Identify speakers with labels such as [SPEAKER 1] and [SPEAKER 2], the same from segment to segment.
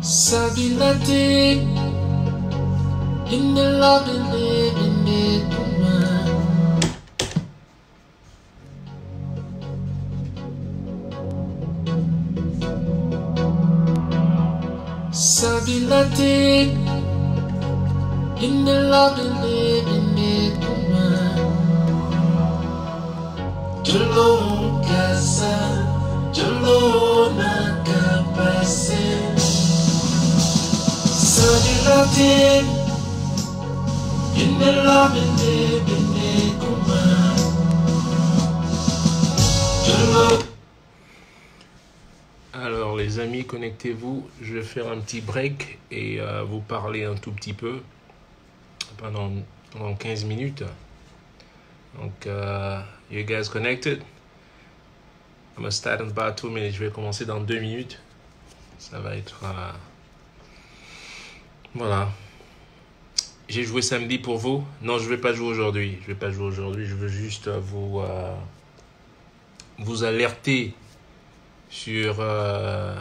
[SPEAKER 1] Sabilate in the love and living it woman. Sabilate in the love and living it woman. Jolo casa, jolo na capacete. Sabilate in the love and living it woman. Jolo. Alors les amis, connectez-vous, je vais faire un petit break et vous parler un tout petit peu pendant 15 minutes. Donc, you guys connected? I'm gonna start in about 2 minutes. Je vais commencer dans 2 minutes. Ça va être... voilà. J'ai joué samedi pour vous. Non, je vais pas jouer aujourd'hui. Je veux juste vous alerter sur un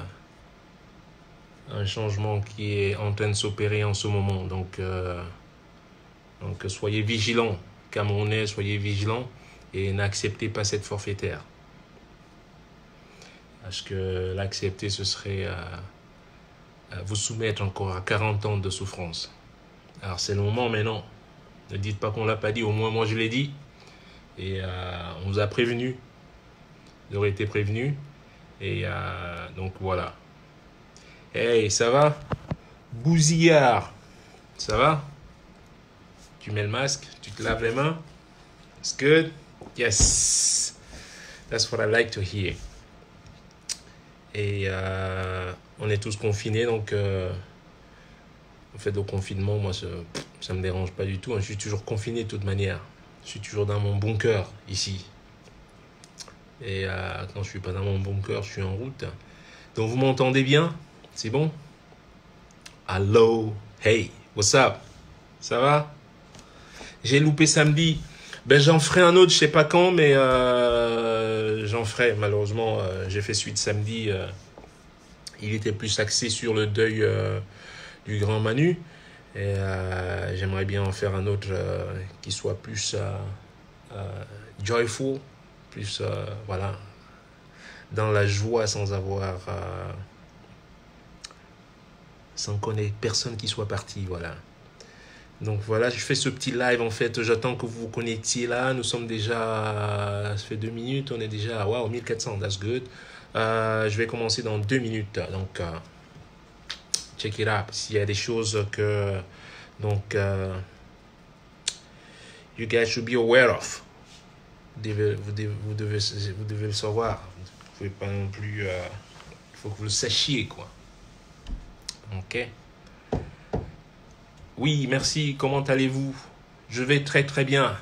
[SPEAKER 1] changement qui est en train de s'opérer en ce moment. Donc soyez vigilants, Camerounais, soyez vigilants et n'acceptez pas cette forfaitaire. Parce que l'accepter, ce serait vous soumettre encore à 40 ans de souffrance. Alors c'est le moment maintenant. Ne dites pas qu'on l'a pas dit, au moins moi je l'ai dit. Et on vous a prévenu. Vous aurez été prévenu. Et donc voilà. Hey, ça va? Bousillard. Ça va? Tu mets le masque, tu te laves les mains. It's good? Yes. That's what I like to hear. Et on est tous confinés, donc en fait au confinement, moi ça me dérange pas du tout. Je suis toujours confiné de toute manière. Je suis toujours dans mon bunker ici. Et quand je suis pas dans mon bunker, je suis en route. Donc vous m'entendez bien? C'est bon? Hello, hey, what's up? Ça va? J'ai loupé samedi. Ben j'en ferai un autre, je sais pas quand, mais j'en ferai. Malheureusement, j'ai fait suite samedi. Il était plus axé sur le deuil du grand Manu. Et j'aimerais bien en faire un autre qui soit plus joyful. Plus, voilà, dans la joie sans connaître personne qui soit parti, voilà. Donc voilà, je fais ce petit live, en fait, j'attends que vous vous connectiez là, nous sommes déjà, ça fait 2 minutes, on est déjà, wow, 1400, that's good. Je vais commencer dans 2 minutes, donc, check it up, s'il y a des choses que, donc, you guys should be aware of. Vous devez le savoir. Vous pouvez pas non plus... il faut que vous le sachiez, quoi. Ok. Oui, merci. Comment allez-vous? Je vais très, très bien.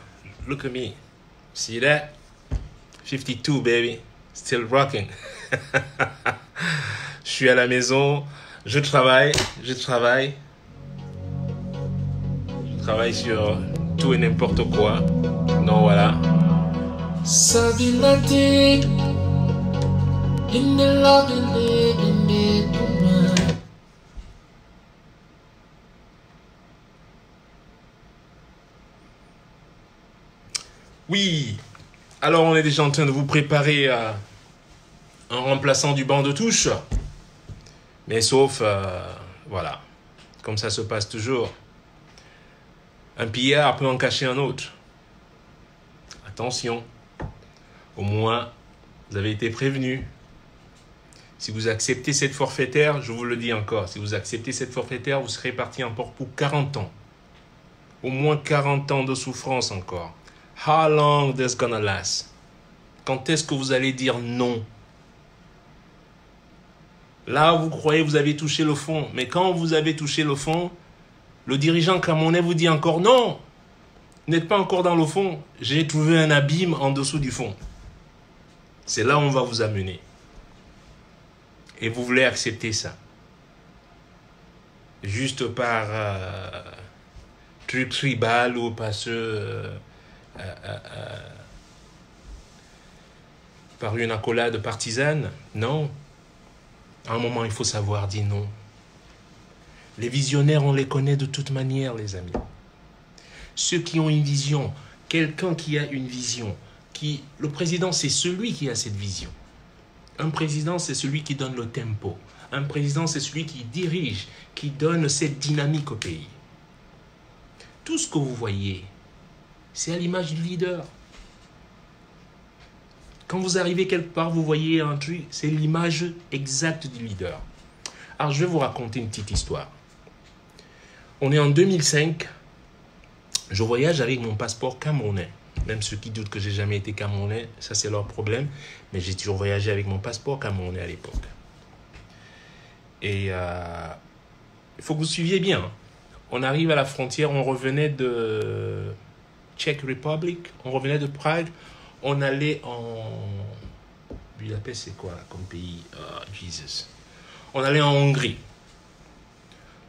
[SPEAKER 1] Look at me. See that? 52, baby. Still rocking. Je suis à la maison. Je travaille sur tout et n'importe quoi. Non, voilà. Sabilate in the love and living it woman. Oui, alors on est déjà en train de vous préparer un remplaçant du banc de touche. Mais sauf, voilà, comme ça se passe toujours. Un pillard peut en cacher un autre. Attention. Au moins, vous avez été prévenus. Si vous acceptez cette forfaitaire, je vous le dis encore, si vous acceptez cette forfaitaire, vous serez parti encore pour 40 ans. Au moins 40 ans de souffrance encore. How long this gonna last? Quand est-ce que vous allez dire non? Là, vous croyez que vous avez touché le fond. Mais quand vous avez touché le fond, le dirigeant camerounais vous dit encore non. Vous n'êtes pas encore dans le fond. J'ai trouvé un abîme en dessous du fond. C'est là où on va vous amener. Et vous voulez accepter ça. Juste par truc tribal ou parce par une accolade partisane. Non. À un moment, il faut savoir dire non. Les visionnaires, on les connaît de toute manière, les amis. Ceux qui ont une vision, quelqu'un qui a une vision, le président, c'est celui qui a cette vision. Un président, c'est celui qui donne le tempo. Un président, c'est celui qui dirige, qui donne cette dynamique au pays. Tout ce que vous voyez, c'est à l'image du leader. Quand vous arrivez quelque part, vous voyez un truc, c'est l'image exacte du leader. Alors, je vais vous raconter une petite histoire. On est en 2005. Je voyage avec mon passeport camerounais. Même ceux qui doutent que j'ai jamais été camerounais, ça c'est leur problème. Mais j'ai toujours voyagé avec mon passeport camerounais à l'époque. Et il faut que vous suiviez bien. On arrive à la frontière, on revenait de Czech Republic, on revenait de Prague, on allait en... Budapest, c'est quoi comme pays? Oh, Jesus. On allait en Hongrie.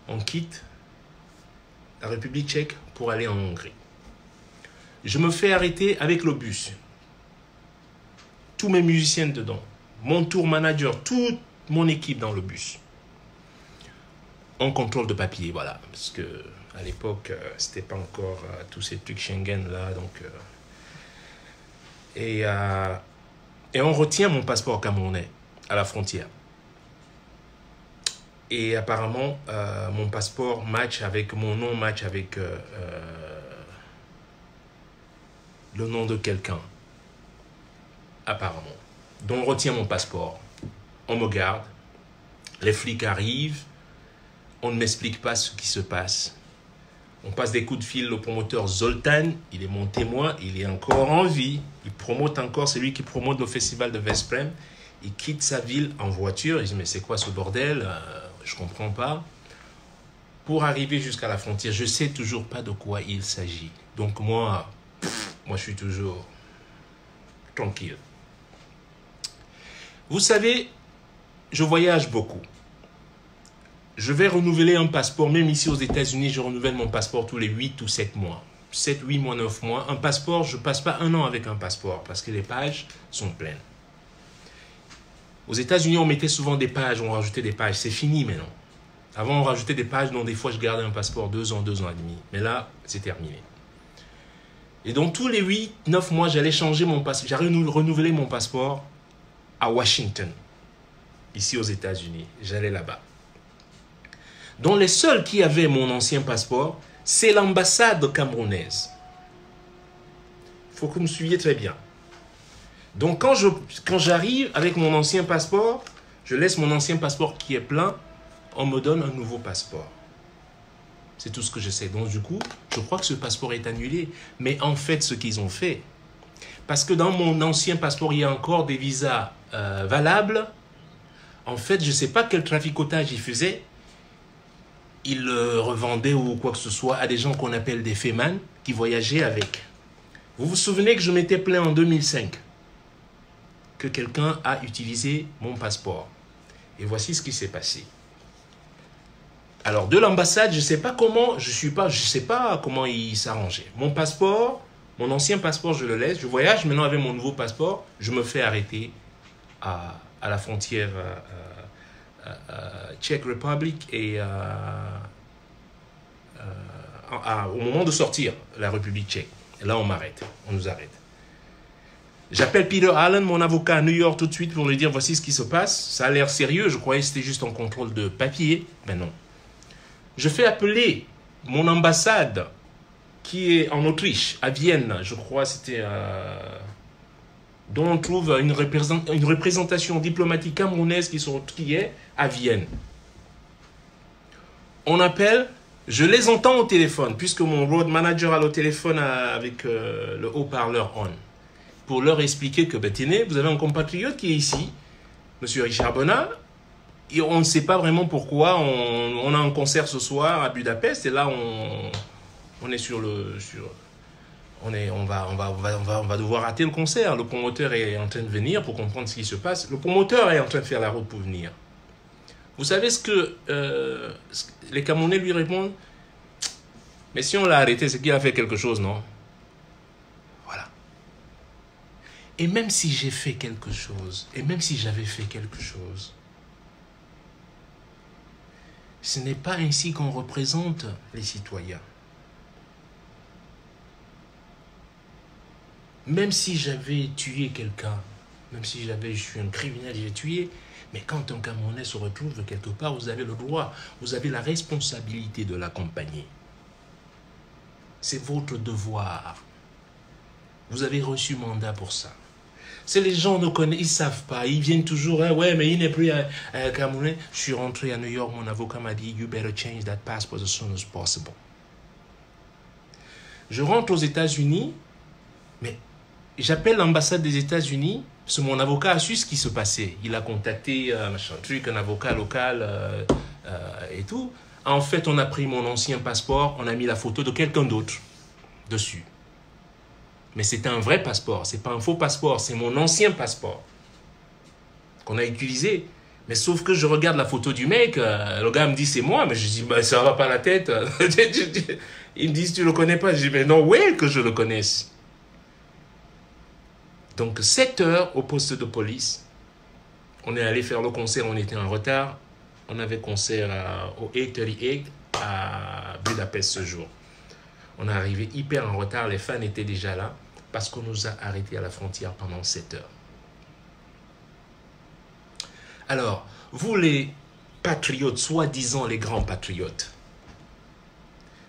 [SPEAKER 1] On quitte la République tchèque pour aller en Hongrie. Je me fais arrêter avec le bus. Tous mes musiciens dedans. Mon tour manager, toute mon équipe dans le bus. En contrôle de papier, voilà. Parce que à l'époque, c'était pas encore tous ces trucs Schengen là. Donc, et on retient mon passeport camerounais à la frontière. Et apparemment, mon passeport match avec mon nom, match avec le nom de quelqu'un. Apparemment. Donc, on retient mon passeport. On me garde. Les flics arrivent. On ne m'explique pas ce qui se passe. On passe des coups de fil au promoteur Zoltan. Il est mon témoin. Il est encore en vie. Il promote encore. C'est lui qui promote le festival de Vesprem. Il quitte sa ville en voiture. Il dit, mais c'est quoi ce bordel? Je ne comprends pas. Pour arriver jusqu'à la frontière, je ne sais toujours pas de quoi il s'agit. Donc moi, je suis toujours tranquille. Vous savez, je voyage beaucoup. Je vais renouveler un passeport, même ici aux États-Unis, je renouvelle mon passeport tous les 8 ou 7 mois. 7, 8 mois, 9 mois. Un passeport, je ne passe pas un an avec un passeport parce que les pages sont pleines. Aux États-Unis, on mettait souvent des pages, on rajoutait des pages. C'est fini maintenant. Avant, on rajoutait des pages, donc des fois, je gardais un passeport 2 ans, 2 ans et demi. Mais là, c'est terminé. Et donc, tous les 8, 9 mois, j'allais changer mon passeport. J'allais renouveler mon passeport à Washington, ici aux États-Unis. J'allais là-bas. Donc, les seuls qui avaient mon ancien passeport, c'est l'ambassade camerounaise. Il faut que vous me suiviez très bien. Donc, quand j'arrive avec mon ancien passeport, je laisse mon ancien passeport qui est plein, on me donne un nouveau passeport. C'est tout ce que je sais. Donc, du coup, je crois que ce passeport est annulé. Mais en fait, ce qu'ils ont fait, parce que dans mon ancien passeport, il y a encore des visas valables. En fait, je ne sais pas quel traficotage ils faisaient. Ils le revendaient ou quoi que ce soit à des gens qu'on appelle des fémans qui voyageaient avec. Vous vous souvenez que je m'étais plaint en 2005 que quelqu'un a utilisé mon passeport. Et voici ce qui s'est passé. Alors, de l'ambassade, je ne sais pas comment, je sais pas comment ils s'arrangeaient. Mon passeport, mon ancien passeport, je le laisse. Je voyage maintenant avec mon nouveau passeport. Je me fais arrêter à la frontière Czech Republic et au moment de sortir la République tchèque. Et là, on m'arrête. On nous arrête. J'appelle Peter Allen, mon avocat à New York, tout de suite pour lui dire voici ce qui se passe. Ça a l'air sérieux. Je croyais que c'était juste un contrôle de papier. Mais non. Je fais appeler mon ambassade qui est en Autriche, à Vienne. Je crois que c'était... dont on trouve une représentation diplomatique camerounaise qui est à Vienne. On appelle, je les entends au téléphone, puisque mon road manager a le téléphone avec le haut-parleur on, pour leur expliquer que, ben, tenez, vous avez un compatriote qui est ici, M. Richard Bonnat, et on ne sait pas vraiment pourquoi, on a un concert ce soir à Budapest, et là, on est sur le... On va devoir rater le concert. Le promoteur est en train de venir pour comprendre ce qui se passe. Le promoteur est en train de faire la route pour venir. Vous savez ce que les Camerounais lui répondent? Mais si on l'a arrêté, c'est qu'il a fait quelque chose, non? Voilà. Et même si j'ai fait quelque chose, et même si j'avais fait quelque chose, Ce n'est pas ainsi qu'on représente les citoyens. Même si j'avais tué quelqu'un, même si je suis un criminel, j'ai tué, mais quand un Camerounais se retrouve quelque part, vous avez le droit, vous avez la responsabilité de l'accompagner. C'est votre devoir. Vous avez reçu mandat pour ça. C'est les gens ne connaissent, ils ne savent pas, ils viennent toujours, hein, ouais, mais il n'est plus un Camerounais. Je suis rentré à New York, mon avocat m'a dit, you better change that passport as soon as possible. Je rentre aux États-Unis, mais j'appelle l'ambassade des États-Unis, parce que mon avocat a su ce qui se passait. Il a contacté un avocat local et tout. En fait, on a pris mon ancien passeport, on a mis la photo de quelqu'un d'autre dessus. Mais c'était un vrai passeport, c'est pas un faux passeport, c'est mon ancien passeport qu'on a utilisé. Mais sauf que je regarde la photo du mec, le gars me dit c'est moi, mais je dis bah, ça va pas la tête. Ils me disent tu le connais pas, je dis mais non, ouais que je le connaisse. Donc 7 heures au poste de police, on est allé faire le concert, on était en retard, on avait concert au 838 à Budapest ce jour. On est arrivé hyper en retard, les fans étaient déjà là, parce qu'on nous a arrêtés à la frontière pendant 7 heures. Alors, vous les patriotes, soi-disant les grands patriotes,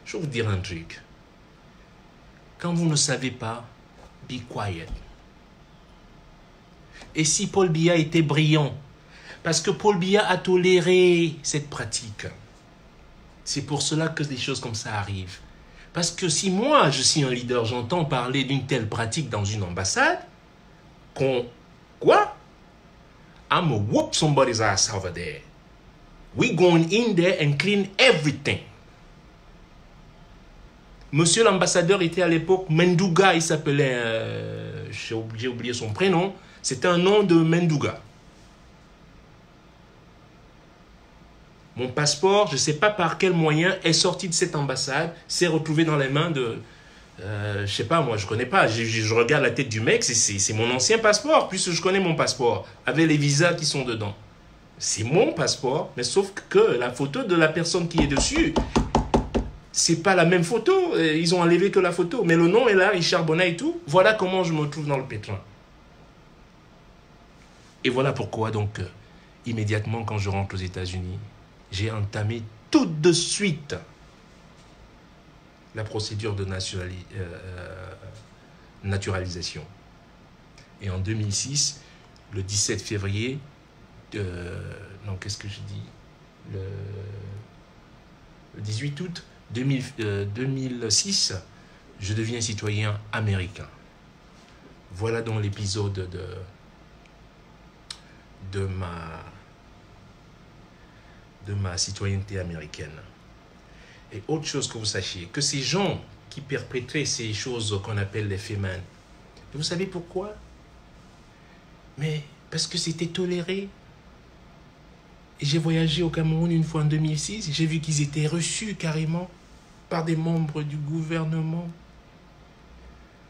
[SPEAKER 1] je vais vous dire un truc. Quand vous ne savez pas, be quiet. Et si Paul Biya était brillant, parce que Paul Biya a toléré cette pratique, c'est pour cela que des choses comme ça arrivent. Parce que si moi, je suis un leader, j'entends parler d'une telle pratique dans une ambassade, quoi? I'm gonna whoop somebody's ass over there. We going in there and clean everything. Monsieur l'ambassadeur était à l'époque Menduga, il s'appelait, j'ai oublié son prénom, c'était un nom de Menduga. Mon passeport, je ne sais pas par quel moyen, est sorti de cette ambassade, s'est retrouvé dans les mains de... je ne sais pas, moi, je ne connais pas. Je regarde la tête du mec, c'est mon ancien passeport, puisque je connais mon passeport, avec les visas qui sont dedans. C'est mon passeport, mais sauf que la photo de la personne qui est dessus, c'est pas la même photo. Ils ont enlevé que la photo. Mais le nom est là, Richard Bona et tout. Voilà comment je me trouve dans le pétrin. Et voilà pourquoi, donc, immédiatement, quand je rentre aux États-Unis, j'ai entamé tout de suite la procédure de naturalisation. Et en 2006, le 17 février, non, qu'est-ce que je dis, le 18 août 2006, je deviens citoyen américain. Voilà donc l'épisode de ma citoyenneté américaine. Et autre chose que vous sachiez, que ces gens qui perpétraient ces choses qu'on appelle les fémins, vous savez pourquoi? Mais parce que c'était toléré. Et j'ai voyagé au Cameroun une fois en 2006, j'ai vu qu'ils étaient reçus carrément par des membres du gouvernement.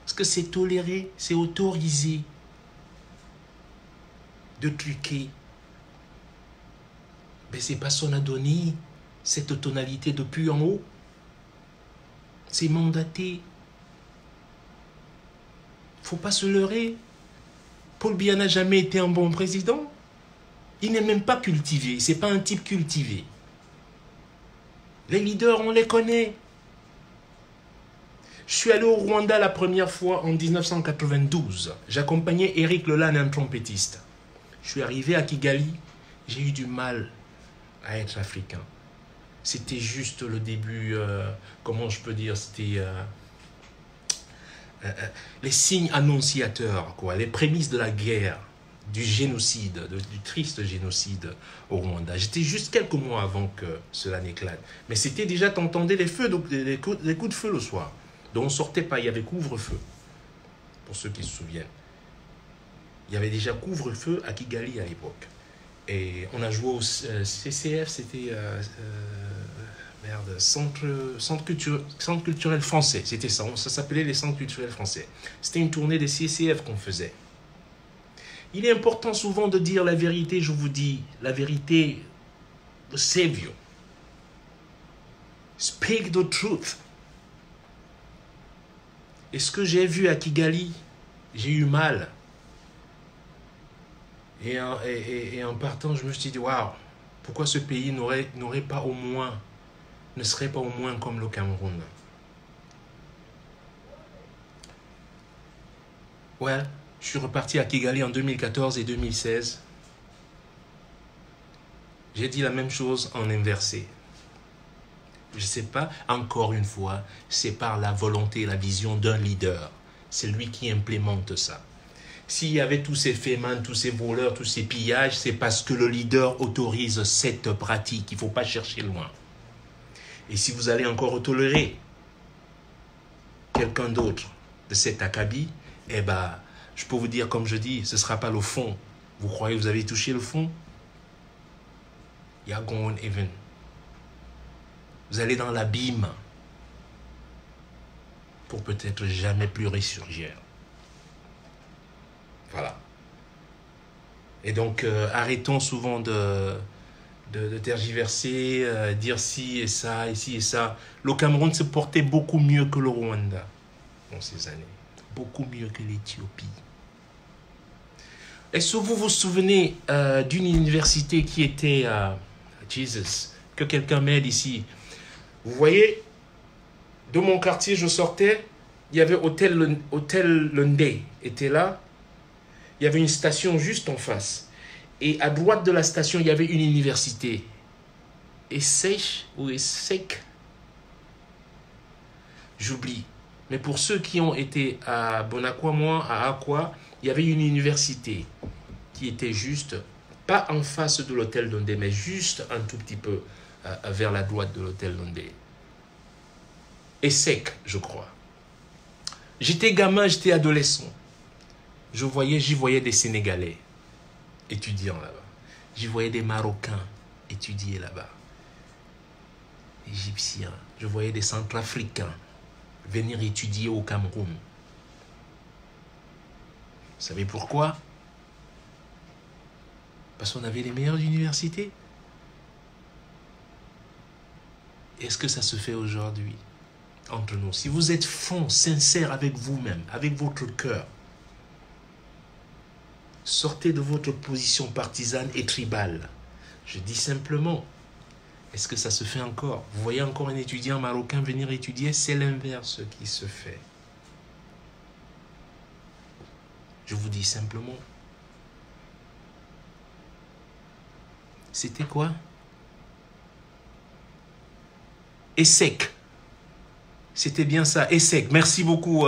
[SPEAKER 1] Parce que c'est toléré, c'est autorisé de truquer. Mais c'est pas son a donné cette tonalité depuis en haut. C'est mandaté. Faut pas se leurrer. Paul Biya n'a jamais été un bon président. Il n'est même pas cultivé. C'est pas un type cultivé. Les leaders, on les connaît. Je suis allé au Rwanda la première fois en 1992. J'accompagnais Eric Lelan, un trompettiste. Je suis arrivé à Kigali. J'ai eu du mal à être africain. C'était juste le début, comment je peux dire, c'était les signes annonciateurs, quoi, les prémices de la guerre, du génocide, du triste génocide au Rwanda. J'étais juste quelques mois avant que cela n'éclate. Mais c'était déjà, t'entendais les feux, les coups de feu le soir. Donc on ne sortait pas, il y avait couvre-feu, pour ceux qui se souviennent. Il y avait déjà couvre-feu à Kigali à l'époque. Et on a joué au CCF, c'était Centre culturel français, c'était ça, ça s'appelait les Centres culturels français. C'était une tournée des CCF qu'on faisait. Il est important souvent de dire la vérité, je vous dis, la vérité save you. Speak the truth. Et ce que j'ai vu à Kigali, j'ai eu mal. Et en partant, je me suis dit, waouh, pourquoi ce pays n'aurait pas au moins, ne serait pas au moins comme le Cameroun? Ouais, je suis reparti à Kigali en 2014 et 2016. J'ai dit la même chose en inversé. Je ne sais pas, encore une fois, c'est par la volonté et la vision d'un leader. C'est lui qui implémente ça. S'il y avait tous ces fémans, tous ces voleurs, tous ces pillages, c'est parce que le leader autorise cette pratique. Il ne faut pas chercher loin. Et si vous allez encore tolérer quelqu'un d'autre de cet acabit, eh ben, je peux vous dire, comme je dis, ce ne sera pas le fond. Vous croyez que vous avez touché le fond? You're going even. Vous allez dans l'abîme pour peut-être jamais plus ressurgir. Voilà. Et donc, arrêtons souvent de tergiverser, dire ci et ça, ici et ça. Le Cameroun se portait beaucoup mieux que le Rwanda dans ces années. Beaucoup mieux que l'Éthiopie. Est-ce que vous vous souvenez d'une université qui était à Jesus, que quelqu'un m'aide ici? Vous voyez, de mon quartier, je sortais, il y avait Hôtel Lundé, était là. Il y avait une station juste en face. Et à droite de la station, il y avait une université. Essek ou Essek? J'oublie. Mais pour ceux qui ont été à Bonakwa, moi, à Akwa, il y avait une université qui était juste, pas en face de l'hôtel Lundé, mais juste un tout petit peu vers la droite de l'hôtel Lundé. Essek, je crois. J'étais gamin, j'étais adolescent. J'y voyais des Sénégalais étudiant là-bas. J'y voyais des Marocains étudier là-bas. Égyptiens. Je voyais des Centrafricains venir étudier au Cameroun. Vous savez pourquoi? Parce qu'on avait les meilleures universités. Est-ce que ça se fait aujourd'hui entre nous? Si vous êtes franc, sincère avec vous-même, avec votre cœur, sortez de votre position partisane et tribale. Je dis simplement, est-ce que ça se fait encore? Vous voyez encore un étudiant marocain venir étudier? C'est l'inverse qui se fait. Je vous dis simplement. C'était quoi? Essek. C'était bien ça, Essek. Merci beaucoup,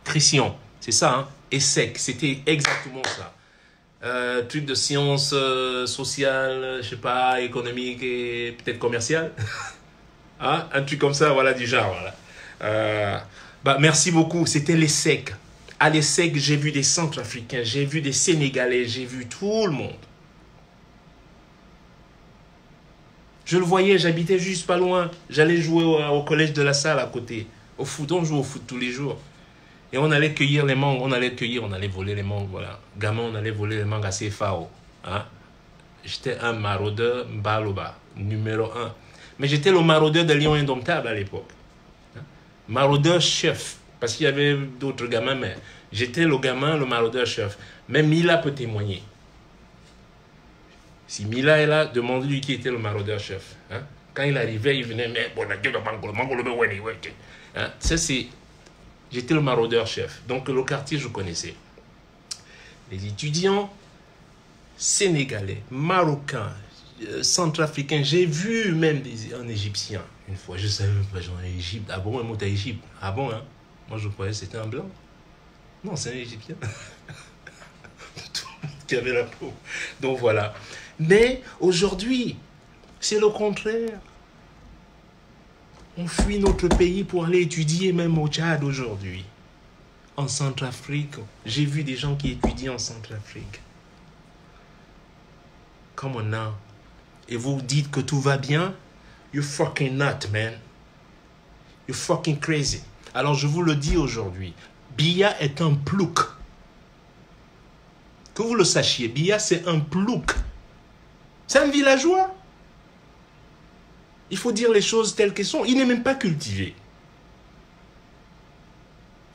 [SPEAKER 1] Christian. C'est ça, hein? Essek. C'était exactement ça. Truc de sciences sociales, je sais pas, économique et peut-être commercial. Hein? Un truc comme ça, voilà, du genre. Voilà. Merci beaucoup. C'était l'Essek. À l'Essek, j'ai vu des Centrafricains, j'ai vu des Sénégalais, j'ai vu tout le monde. Je le voyais, j'habitais juste pas loin. J'allais jouer au collège de la Salle à côté. Au foot, on joue au foot tous les jours. Et on allait cueillir les mangues, on allait voler les mangues, voilà. Gamin, on allait voler les mangues à CFAO. Hein? J'étais un maraudeur Mbaloba, numéro 1. Mais j'étais le maraudeur de Lion Indomptable à l'époque. Hein? Maraudeur chef. Parce qu'il y avait d'autres gamins, mais j'étais le gamin, le maraudeur chef. Mais Mila peut témoigner. Si Mila est là, demandez-lui qui était le maraudeur chef. Hein? Quand il arrivait, il venait, mais bon, hein? Ça, c'est... J'étais le maraudeur chef. Donc, le quartier, je connaissais. Les étudiants sénégalais, marocains, centrafricains. J'ai vu même un Égyptien une fois. Je savais pas, genre, Égypte. Ah bon, un mot à Égypte. Ah bon, hein? Moi, je croyais que c'était un blanc. Non, c'est un Égyptien. Tout le monde qui avait la peau. Donc, voilà. Mais aujourd'hui, c'est le contraire. On fuit notre pays pour aller étudier même au Tchad aujourd'hui. En Centrafrique. J'ai vu des gens qui étudient en Centrafrique. Come on now. Et vous dites que tout va bien? You fucking nut, man. You fucking crazy. Alors je vous le dis aujourd'hui. Biya est un plouc. Que vous le sachiez, Biya c'est un plouc. C'est un villageois. Il faut dire les choses telles qu'elles sont. Il n'est même pas cultivé.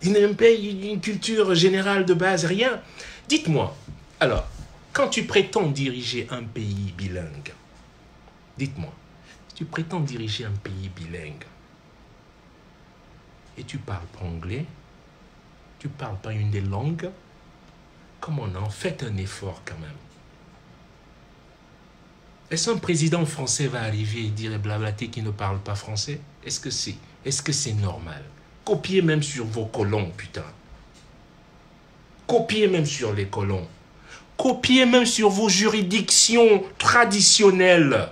[SPEAKER 1] Il n'a même pas une culture générale de base, rien. Dites-moi, alors, quand tu prétends diriger un pays bilingue, dites-moi, tu prétends diriger un pays bilingue et tu parles pas anglais, tu parles pas une des langues, comment non? Faites un effort quand même. Est-ce qu'un président français va arriver et dire blablater qui ne parle pas français? Est-ce que c'est normal? Copiez même sur vos colons, putain. Copiez même sur les colons. Copiez même sur vos juridictions traditionnelles.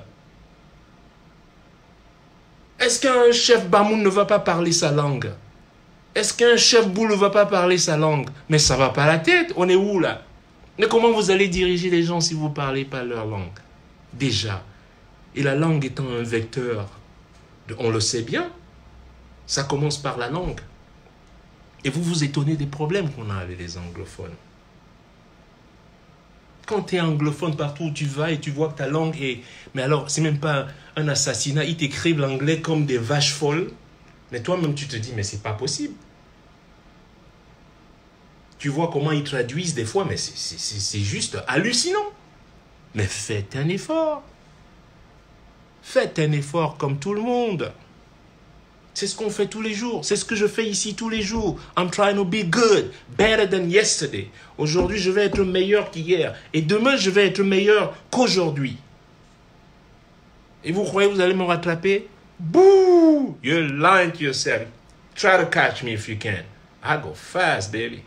[SPEAKER 1] Est-ce qu'un chef Bamoun ne va pas parler sa langue? Est-ce qu'un chef Boule ne va pas parler sa langue? Mais ça va pas à la tête. On est où là? Mais comment vous allez diriger les gens si vous ne parlez pas leur langue? Déjà. Et la langue étant un vecteur, on le sait bien, ça commence par la langue. Et vous vous étonnez des problèmes qu'on a avec les anglophones. Quand tu es anglophone partout où tu vas et tu vois que ta langue est... Mais alors, c'est même pas un assassinat. Ils t'écrivent l'anglais comme des vaches folles. Mais toi-même, tu te dis, mais c'est pas possible. Tu vois comment ils traduisent des fois, mais c'est juste hallucinant. Mais faites un effort. Faites un effort comme tout le monde. C'est ce qu'on fait tous les jours. C'est ce que je fais ici tous les jours. I'm trying to be good, better than yesterday. Aujourd'hui, je vais être meilleur qu'hier. Et demain, je vais être meilleur qu'aujourd'hui. Et vous croyez que vous allez me rattraper? Boo! You're lying to yourself. Try to catch me if you can. I go fast, baby.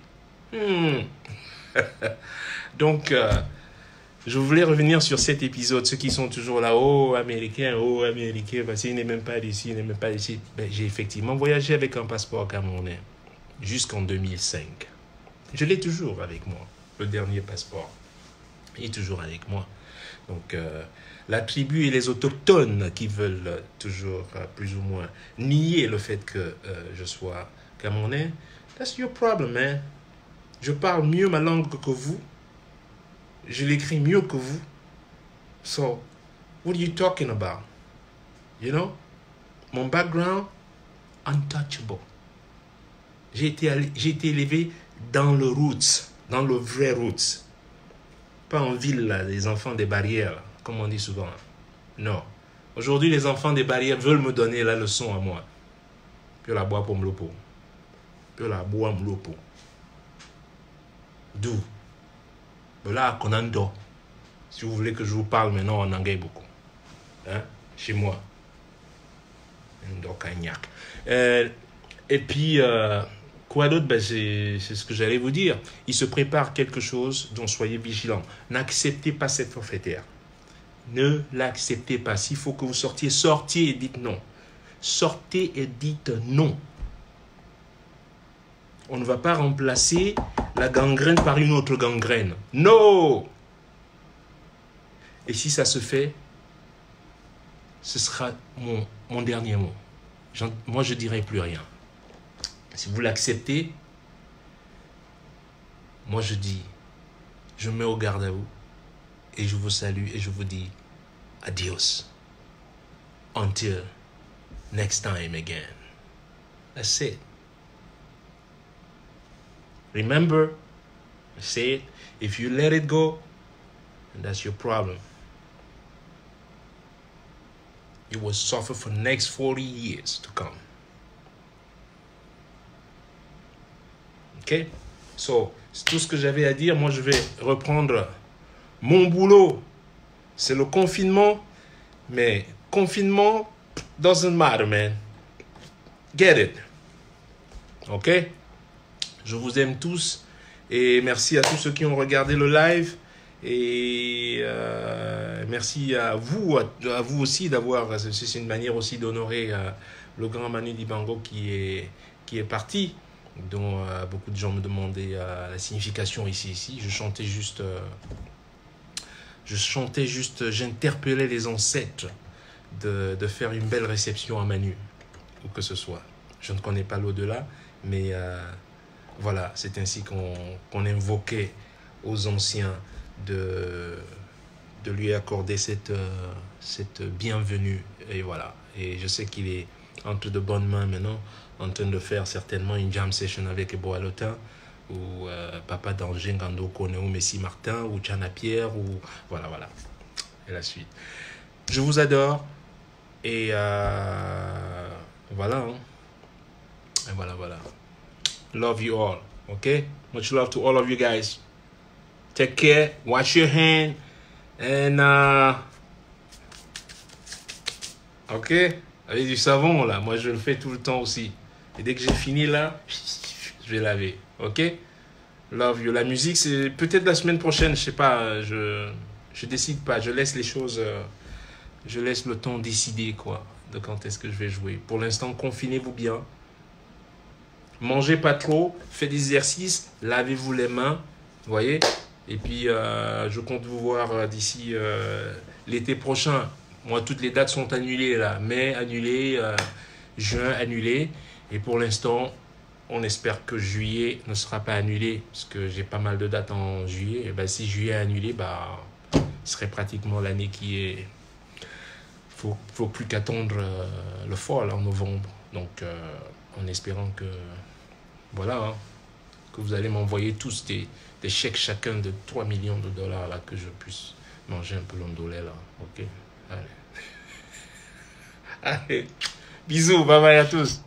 [SPEAKER 1] Donc, je voulais revenir sur cet épisode. Ceux qui sont toujours là, oh américain, parce qu'il n'est même pas d'ici, il n'est même pas d'ici. Ben, j'ai effectivement voyagé avec un passeport camerounais jusqu'en 2005. Je l'ai toujours avec moi, le dernier passeport. Il est toujours avec moi. Donc, la tribu et les autochtones qui veulent toujours, plus ou moins, nier le fait que je sois camerounais, that's your problem, man. Je parle mieux ma langue que vous. Je l'écris mieux que vous. So, what are you talking about? You know? Mon background, untouchable. J'ai été élevé dans le roots, dans le vrai roots. Pas en ville, là, les enfants des barrières, comme on dit souvent. Non. Aujourd'hui, les enfants des barrières veulent me donner la leçon à moi. Puis la boire pour me l'opo. Puis la boire me l'opo. D'où? Là, Konando. Si vous voulez que je vous parle maintenant en anglais beaucoup. Hein? Chez moi. Et puis, quoi d'autre? Ben, c'est ce que j'allais vous dire. Il se prépare quelque chose dont soyez vigilants. N'acceptez pas cette forfaitaire. Ne l'acceptez pas. S'il faut que vous sortiez, sortez et dites non. Sortez et dites non. On ne va pas remplacer la gangrène par une autre gangrène. Non! Et si ça se fait, ce sera mon dernier mot. Moi, je ne dirai plus rien. Si vous l'acceptez, moi je dis, je mets au garde à vous et je vous salue et je vous dis adios. Until next time again. That's it. Remember, I say it, if you let it go, that's your problem. You will suffer for the next 40 years to come. Ok? So, c'est tout ce que j'avais à dire. Moi, je vais reprendre mon boulot. C'est le confinement, mais confinement doesn't matter, man. Get it. Ok? Je vous aime tous et merci à tous ceux qui ont regardé le live et merci à vous aussi d'avoir, c'est une manière aussi d'honorer le grand Manu Dibango qui est parti, dont beaucoup de gens me demandaient la signification ici. J'interpellais les ancêtres de faire une belle réception à Manu, ou que ce soit. Je ne connais pas l'au-delà, mais voilà, c'est ainsi qu'on invoquait aux anciens de lui accorder cette bienvenue. Et voilà. Et je sais qu'il est entre de bonnes mains maintenant, en train de faire certainement une jam session avec Ebo Alotin, ou Papa Danger, Gando Kone, ou Messi Martin, ou Tchana Pierre, ou voilà, voilà. Et la suite. Je vous adore. Et voilà. Hein. Et voilà, voilà. Love you all. Okay? Much love to all of you guys. Take care. Wash your hand. And ok? Avec du savon là. Moi je le fais tout le temps aussi. Et dès que j'ai fini là, je vais laver. Ok? Love you. La musique, c'est peut-être la semaine prochaine. Je sais pas. Je décide pas. Je laisse les choses. Je laisse le temps décider quoi. De quand est-ce que je vais jouer. Pour l'instant, confinez-vous bien. Mangez pas trop, faites des exercices, lavez-vous les mains, vous voyez. Et puis, je compte vous voir d'ici l'été prochain. Moi, toutes les dates sont annulées là. Mai annulé, juin annulé. Et pour l'instant, on espère que juillet ne sera pas annulé. Parce que j'ai pas mal de dates en juillet. Et ben, si juillet est annulé, ce serait pratiquement l'année qui est... Faut plus qu'attendre le fall en novembre. Donc, en espérant que... Voilà, hein, que vous allez m'envoyer tous des chèques chacun de 3 millions de dollars là, que je puisse manger un peu l'ondolé là. Ok? Allez. Allez. Bisous, bye bye à tous.